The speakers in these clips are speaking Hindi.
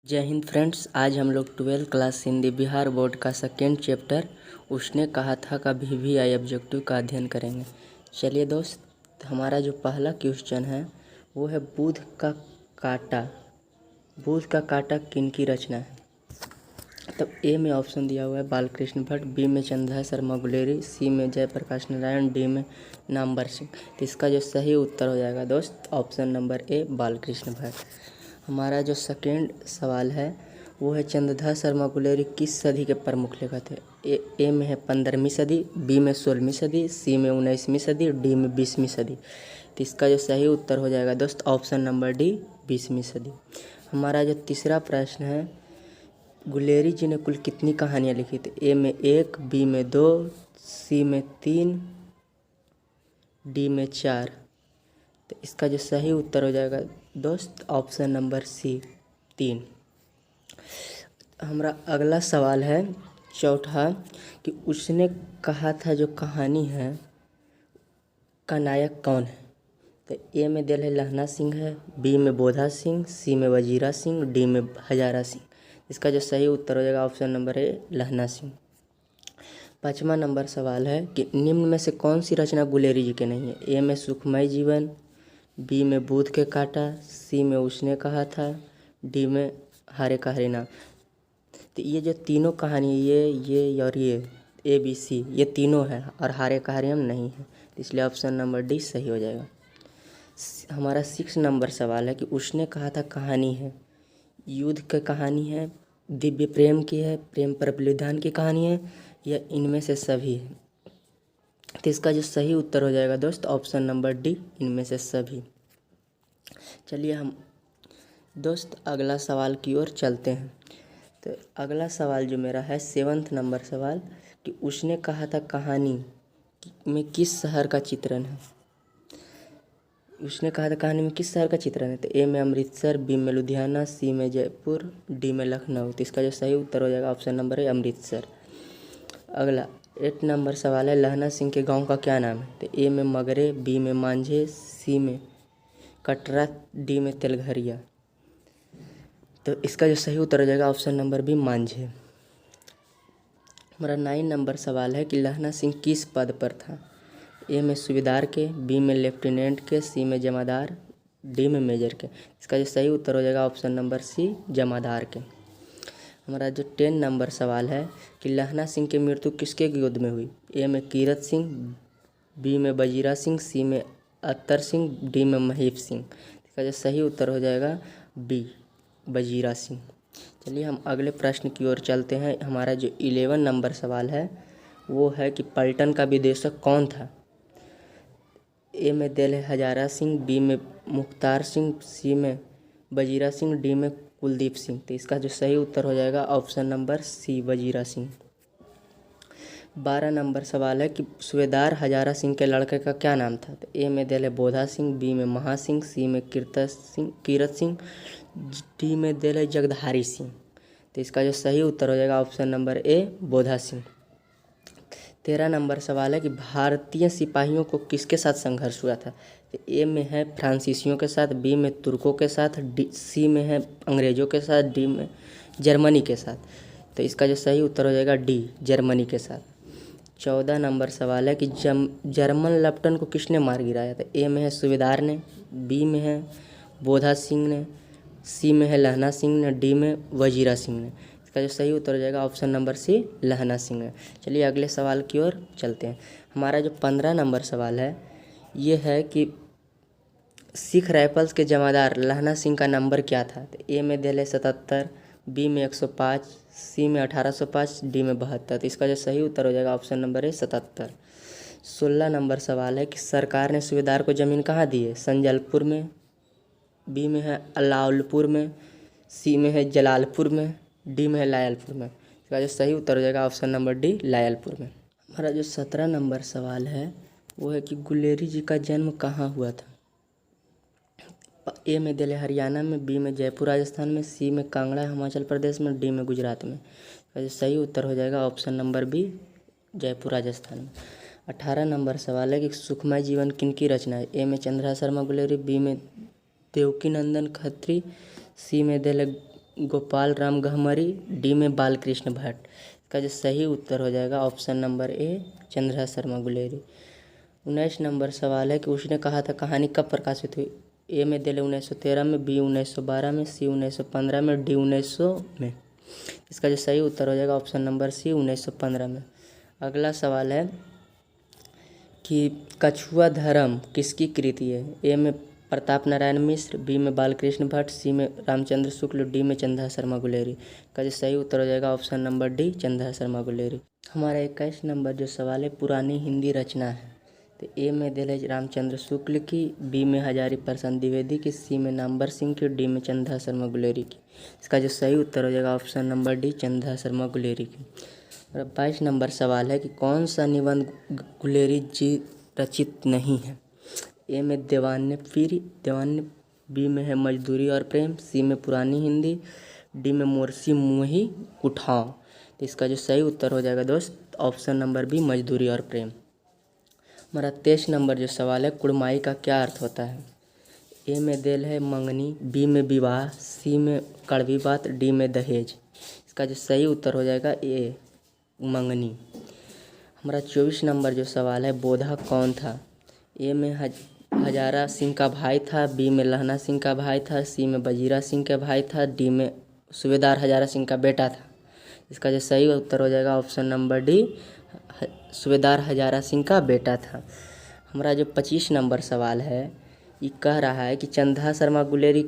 जय हिंद फ्रेंड्स। आज हम लोग 12th class Hindi Bihar board का सेकेंड चैप्टर उसने कहा था का VVI ऑब्जेक्टिव का अध्ययन करेंगे। चलिए दोस्त, हमारा जो पहला क्वेश्चन है वो है बुध का कांटा। बुध का कांटा किनकी रचना है? तब ए में ऑप्शन दिया हुआ है बालकृष्ण भट्ट, बी में चंद्रहास शर्मा गुलेरी, सी में जयप्रकाश नारायण, डी में नामवर सिंह। तो इसका जो सही उत्तर हो जाएगा दोस्त ऑप्शन नंबर ए बालकृष्ण भट्ट। हमारा जो सेकेंड सवाल है वो है चंद्रहास शर्मा गुलेरी किस सदी के प्रमुख लेखक थे? ए में है 15वीं सदी, बी में 16वीं सदी, सी में 19वीं सदी, डी में 20वीं सदी। तो इसका जो सही उत्तर हो जाएगा दोस्त ऑप्शन नंबर डी 20वीं सदी। हमारा जो तीसरा प्रश्न है, गुलेरी जी ने कुल कितनी कहानियाँ लिखी थी? ए में 1, बी में 2, सी में 3, डी में 4। तो इसका जो सही उत्तर हो जाएगा दोस्त ऑप्शन नंबर सी 3। हमारा अगला सवाल है चौथा कि उसने कहा था जो कहानी है का नायक कौन है? तो ए में दिल है लहना सिंह है, बी में बोधा सिंह, सी में वजीरा सिंह, डी में हजारा सिंह। इसका जो सही उत्तर हो जाएगा ऑप्शन नंबर ए लहना सिंह। पाँचवा नंबर सवाल है कि निम्न में से कौन सी रचना गुलेरी जी के नहीं है? ए में सुखमय जीवन, बी में बुध के कांटा, सी में उसने कहा था, डी में हारे का हरे नाम। तो ये जो तीनों कहानी ये और ये ABC ये तीनों है और हारे का हरे नाम नहीं है, इसलिए ऑप्शन नंबर डी सही हो जाएगा। हमारा 6 नंबर सवाल है कि उसने कहा था कहानी है युद्ध की कहानी है, दिव्य प्रेम की है, प्रेम पर बलिदान की कहानी है, या इनमें से सभी है? तो इसका जो सही उत्तर हो जाएगा दोस्त ऑप्शन नंबर डी इनमें से सभी। चलिए हम दोस्त अगला सवाल की ओर चलते हैं। तो अगला सवाल जो मेरा है 7th नंबर सवाल कि उसने कहा था कहानी में किस शहर का चित्रण है? उसने कहा था कहानी में किस शहर का चित्रण है? तो ए में अमृतसर, बी में लुधियाना, सी में जयपुर, डी में लखनऊ। तो इसका जो सही उत्तर हो जाएगा ऑप्शन नंबर ए अमृतसर। अगला 8 नंबर सवाल है लहना सिंह के गांव का क्या नाम है? तो ए में मगरे, बी में मांझे, सी में कटरा, डी में तेलघरिया। तो इसका जो सही उत्तर हो जाएगा ऑप्शन नंबर बी मांझे। हमारा 9 नंबर सवाल है कि लहना सिंह किस पद पर था? ए में सूबेदार के, बी में लेफ्टिनेंट के, सी में जमादार, डी में मेजर के। इसका जो सही उत्तर हो जाएगा ऑप्शन नंबर सी जमादार के। हमारा जो 10 नंबर सवाल है कि लहना सिंह की मृत्यु किसके युद्ध में हुई? ए में कीरत सिंह, बी में वजीरा सिंह, सी में अत्तर सिंह, डी में महीप सिंह। इसका जो सही उत्तर हो जाएगा बी वजीरा सिंह। चलिए हम अगले प्रश्न की ओर चलते हैं। हमारा जो 11 नंबर सवाल है वो है कि पलटन का विदेशक कौन था? ए में दिल है हजारा सिंह, बी में मुख्तार सिंह, सी में वजीरा सिंह, डी में कुलदीप सिंह। तो इसका जो सही उत्तर हो जाएगा option number C Wazira Singh. 12 नंबर सवाल है कि सूबेदार हजारा सिंह के लड़के का क्या नाम था? तो ए में दिल है बोधा सिंह, बी में महा सिंह, सी में कीरत सिंह, डी में दिल है जगधारी सिंह। तो इसका जो सही उत्तर हो जाएगा option number A Bodha Singh. 13 नंबर सवाल है कि भारतीय सिपाहियों को किसके साथ संघर्ष हुआ था? तो ए में है फ्रांसीसियों के साथ, बी में तुर्कों के साथ, सी में है अंग्रेज़ों के साथ, डी में जर्मनी के साथ। तो इसका जो सही उत्तर हो जाएगा डी जर्मनी के साथ। 14 नंबर सवाल है कि जर्मन लेफ्टिनेंट को किसने मार गिराया था? ए में है सूबेदार ने, बी में है बोधा सिंह ने, सी में है लहना सिंह ने, डी में वजीरा सिंह ने। इसका जो सही उत्तर हो जाएगा ऑप्शन नंबर सी लहना सिंह है। चलिए अगले सवाल की ओर चलते हैं। हमारा जो 15 नंबर सवाल है ये है कि सिख राइफल्स के जमादार लहना सिंह का नंबर क्या था? तो ए में दिल है 77, बी में 105, सी में 1805, डी में 72। तो इसका जो सही उत्तर हो जाएगा ऑप्शन नंबर है 77। 16 नंबर सवाल है कि सरकार ने सूबेदार को ज़मीन कहाँ दी है? संजलपुर में, बी में है अलाउलपुर में, सी में है जलालपुर में, डी में है लायलपुर में। इसका जो सही उत्तर हो जाएगा ऑप्शन नंबर डी लायलपुर में। हमारा जो 17 नंबर सवाल है वो है कि गुलेरी जी का जन्म कहाँ हुआ था? ए में दिल्ली हरियाणा में, बी में जयपुर राजस्थान में, सी में कांगड़ा हिमाचल प्रदेश में, डी में गुजरात में। इसका जो सही उत्तर हो जाएगा option number B Jaipur Rajasthan में। 18 नंबर सवाल है कि सुखमय जीवन किनकी रचना है? ए में चंद्रहास शर्मा गुलेरी, बी में देवकी नंदन खत्री, सी में दिल गोपाल राम गहमरी, डी में बालकृष्ण भट्ट। इसका जो सही उत्तर हो जाएगा ऑप्शन नंबर ए चंद्रा शर्मा गुलेरी। 19 नंबर सवाल है कि उसने कहा था कहानी कब प्रकाशित हुई। ए में दिले 1913 में, बी 1912 में, सी 1915 में, डी 1900 में। इसका जो सही उत्तर हो जाएगा ऑप्शन नंबर सी 1915 में। अगला सवाल है कि कछुआ धर्म किसकी कृति है। ए में प्रताप नारायण मिश्र, बी में बालकृष्ण भट्ट, सी में रामचंद्र शुक्ल, डी में चंदा शर्मा गुलेरी। का जो सही उत्तर हो जाएगा ऑप्शन नंबर डी चंदा शर्मा गुलेरी। हमारा 21 नंबर जो सवाल है पुरानी हिंदी रचना है। तो ए में दिल है रामचंद्र शुक्ल की, बी में हजारी प्रसाद द्विवेदी की, सी में नामवर सिंह की, डी में चंदा शर्मा गुलेरी की। इसका जो सही उत्तर हो जाएगा ऑप्शन नंबर डी चंदा शर्मा गुलेरी की। और 22 नंबर सवाल है कि कौन सा निबंध गुलेरी जी रचित नहीं है। ए में देवान्य पीरी देवान्य, बी में है मजदूरी और प्रेम, सी में पुरानी हिंदी, डी में मोरसी मुही उठाओ। तो इसका जो सही उत्तर हो जाएगा दोस्त ऑप्शन नंबर बी मजदूरी और प्रेम। हमारा 23 नंबर जो सवाल है कुड़माई का क्या अर्थ होता है। ए में दिल है मंगनी, बी में विवाह, सी में कड़वी बात, डी में दहेज। इसका जो सही उत्तर हो जाएगा ए मंगनी। हमारा 24 नंबर जो सवाल है बोधा कौन था। ए में हजारा सिंह का भाई था, बी में लहना सिंह का भाई था, सी में बजीरा सिंह का भाई था, डी में सूबेदार हजारा सिंह का बेटा था। इसका जो सही उत्तर हो जाएगा ऑप्शन नंबर डी सूबेदार हजारा सिंह का बेटा था। हमारा जो 25 नंबर सवाल है ये कह रहा है कि चंदा शर्मा गुलेरी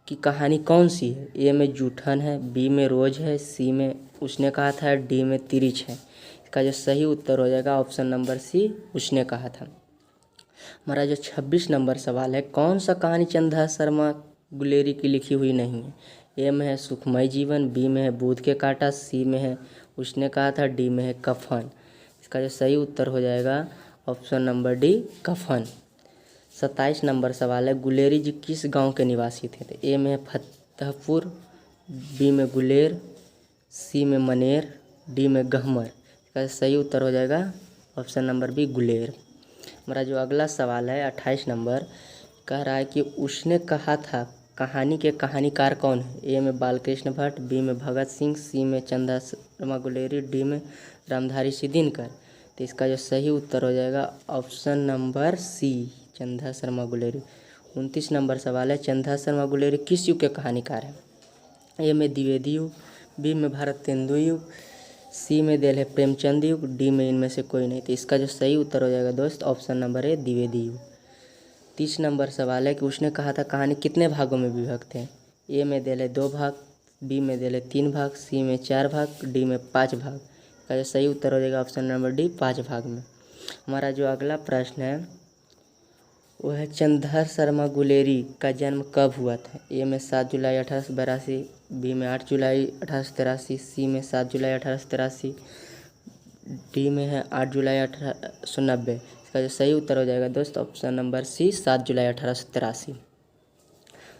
की कहानी कौन सी है। ए में जूठन है, बी में रोज है, सी में उसने कहा था, डी में तिरिच है। इसका जो सही उत्तर हो जाएगा ऑप्शन नंबर सी उसने कहा था। हमारा जो 26 नंबर सवाल है कौन सा कहानी चंदा शर्मा गुलेरी की लिखी हुई नहीं है। ए में है सुखमय जीवन, बी में है बूथ के कांटा, सी में है उसने कहा था, डी में है कफन। इसका जो सही उत्तर हो जाएगा ऑप्शन नंबर डी कफन। 27 नंबर सवाल है गुलेरी जी किस गांव के निवासी थे। तो ए में है फतेहपुर, बी में गुलेर, सी में मनेर, डी में गहमर। इसका सही उत्तर हो जाएगा ऑप्शन नंबर बी गुलेर। हमारा जो अगला सवाल है 28 नंबर कह रहा है कि उसने कहा था कहानी के कहानीकार कौन है। ए में बालकृष्ण भट्ट, बी में भगत सिंह, सी में चंदा शर्मा गुलेरी, डी में रामधारी सिंह दिनकर। तो इसका जो सही उत्तर हो जाएगा ऑप्शन नंबर सी चंदा शर्मा गुलेरी। 29 नंबर सवाल है चंदा शर्मा गुलेरी किस युग के कहानीकार हैं। ए में द्विवेदी युग, बी में भारत तेंदु युग, सी में दिल है प्रेमचंद युग, डी में इनमें से कोई नहीं। तो इसका जो सही उत्तर हो जाएगा दोस्त ऑप्शन नंबर ए द्विवेदी युग। 30 नंबर सवाल है कि उसने कहा था कहानी कितने भागों में विभक्त है। ए में दिल है 2 भाग, बी में दिल है 3 भाग, सी में 4 भाग, डी में 5 भाग। इसका जो सही उत्तर हो जाएगा ऑप्शन नंबर डी 5 भाग में। हमारा जो अगला प्रश्न है वो है चंदा शर्मा गुलेरी का जन्म कब हुआ था। ए में 7 जुलाई 1882, बी में 8 जुलाई 1883, सी में 7 जुलाई 1883, डी में है 8 जुलाई 1890। इसका जो सही उत्तर हो जाएगा दोस्त ऑप्शन नंबर सी 7 जुलाई 1883।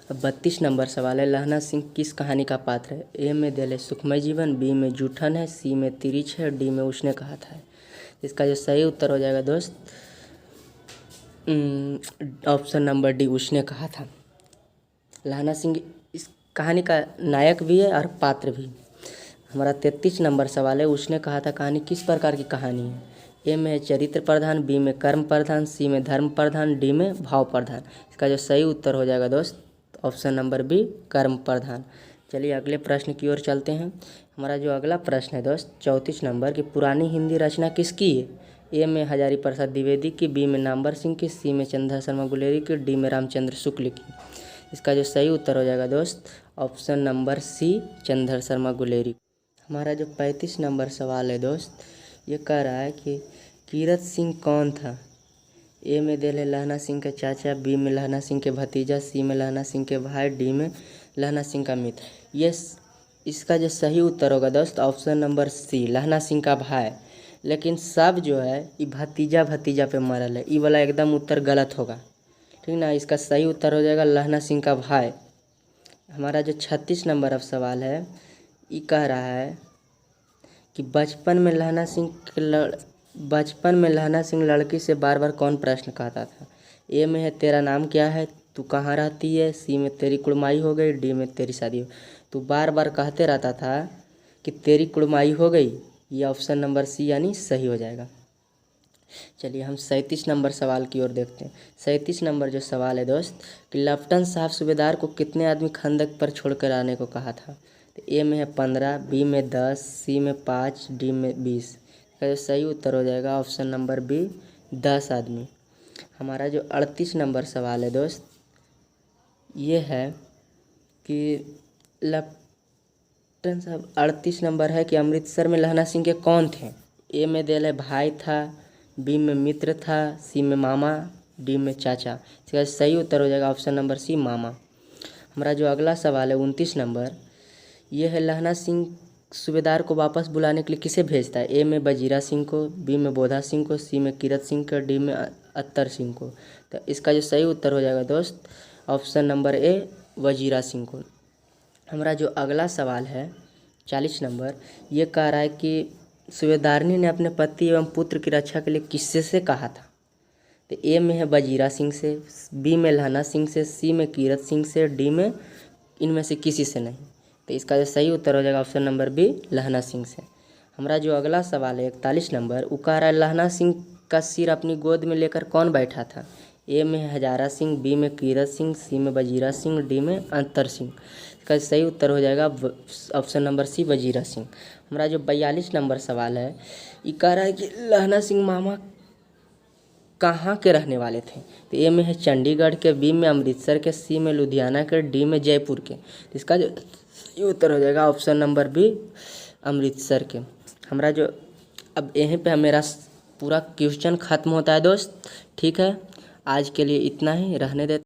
अब 32 नंबर सवाल है लहना सिंह किस कहानी का पात्र है। ए में दिल है सुखमय जीवन, बी में जूठन है, सी में तिरिच है, डी में उसने कहा था। इसका जो सही उत्तर हो जाएगा दोस्त ऑप्शन नंबर डी उसने कहा था। लहना सिंह इस कहानी का नायक भी है और पात्र भी। हमारा 33 नंबर सवाल है उसने कहा था कहानी किस प्रकार की कहानी है। ए में है चरित्र प्रधान, बी में कर्म प्रधान, सी में धर्म प्रधान, डी में भाव प्रधान। इसका जो सही उत्तर हो जाएगा दोस्त ऑप्शन नंबर बी कर्म प्रधान। चलिए अगले प्रश्न की ओर चलते हैं। हमारा जो अगला प्रश्न है दोस्त 34 नंबर की पुरानी हिंदी रचना किसकी है। ए में हजारी प्रसाद द्विवेदी की, बी में नामवर सिंह की, सी में चंदा शर्मा गुलेरी की, डी में रामचंद्र शुक्ल की। इसका जो सही उत्तर हो जाएगा दोस्त ऑप्शन नंबर सी चंदा शर्मा गुलेरी। हमारा जो 35 नंबर सवाल है दोस्त ये कह रहा है कि कीरत सिंह कौन था। ए में दिल है लहना सिंह के चाचा, बी में लहना सिंह के भतीजा, सी में लहना सिंह के भाई, डी में लहना सिंह का मित्र। ये इसका जो सही उत्तर होगा दोस्त ऑप्शन नंबर सी लहना सिंह का भाई। लेकिन सब जो है ये भतीजा भतीजा पे मरल है, ये वाला एकदम उत्तर गलत होगा ठीक ना। इसका सही उत्तर हो जाएगा लहना सिंह का भाई। हमारा जो 36 नंबर अब सवाल है ये कह रहा है कि बचपन में लहना सिंह लड़की से बार बार कौन प्रश्न कहता था। ए में है तेरा नाम क्या है, तू कहाँ रहती है, सी में तेरी कुड़माई हो गई, डी में तेरी शादी हो। तू बार बार कहते रहता था कि तेरी कुड़माई हो गई। ये ऑप्शन नंबर सी यानी सही हो जाएगा। चलिए हम 37 नंबर सवाल की ओर देखते हैं। 37 नंबर जो सवाल है दोस्त, कि लेफ्टिनेंट साहब सूबेदार को कितने आदमी खंदक पर छोड़कर आने को कहा था। तो ए में है 15, बी में 10, सी में 5, डी में 20। इसका जो सही उत्तर हो जाएगा ऑप्शन नंबर बी 10 आदमी। हमारा जो 38 नंबर सवाल है दोस्त, ये है कि लेफ्टिनेंट साहब 38 नंबर है कि अमृतसर में लहना सिंह के कौन थे। ए में दिया है भाई था, बी में मित्र था, सी में मामा, डी में चाचा। इसका सही उत्तर हो जाएगा ऑप्शन नंबर सी मामा। हमारा जो अगला सवाल है 29 नंबर, ये है लहना सिंह सूबेदार को वापस बुलाने के लिए किसे भेजता है। ए में वजीरा सिंह को, बी में बोधा सिंह को, सी में कीरत सिंह को, डी में अत्तर सिंह को। तो इसका जो सही उत्तर हो जाएगा दोस्त ऑप्शन नंबर ए वजीरा सिंह को। हमारा जो अगला सवाल है 40 नंबर, ये कह रहा है कि सूबेदारनी ने अपने पति एवं पुत्र की रक्षा के लिए किससे से कहा था। तो ए में है वजीरा सिंह से, बी में लहना सिंह से, सी में कीरत सिंह से, डी में इनमें से किसी से नहीं। तो इसका जो सही उत्तर हो जाएगा ऑप्शन नंबर बी लहना सिंह से। हमारा जो अगला सवाल है 41 नंबर, वो कह रहा है लहना सिंह का सिर अपनी गोद में लेकर कौन बैठा था। ए में है हजारा सिंह, बी में कीरत सिंह, सी में वजीरा सिंह, डी में अंतर सिंह। इसका सही उत्तर हो जाएगा option number C Wazira Singh. हमारा जो 42 नंबर सवाल है, ये कह रहा है कि लहना सिंह मामा कहाँ के रहने वाले थे। तो ए में है चंडीगढ़ के, बी में अमृतसर के, सी में लुधियाना के, डी में जयपुर के। इसका जो ये उत्तर हो जाएगा ऑप्शन नंबर बी अमृतसर के। हमारा जो अब यहीं पे मेरा पूरा क्वेश्चन ख़त्म होता है दोस्त। ठीक है, आज के लिए इतना ही रहने देते।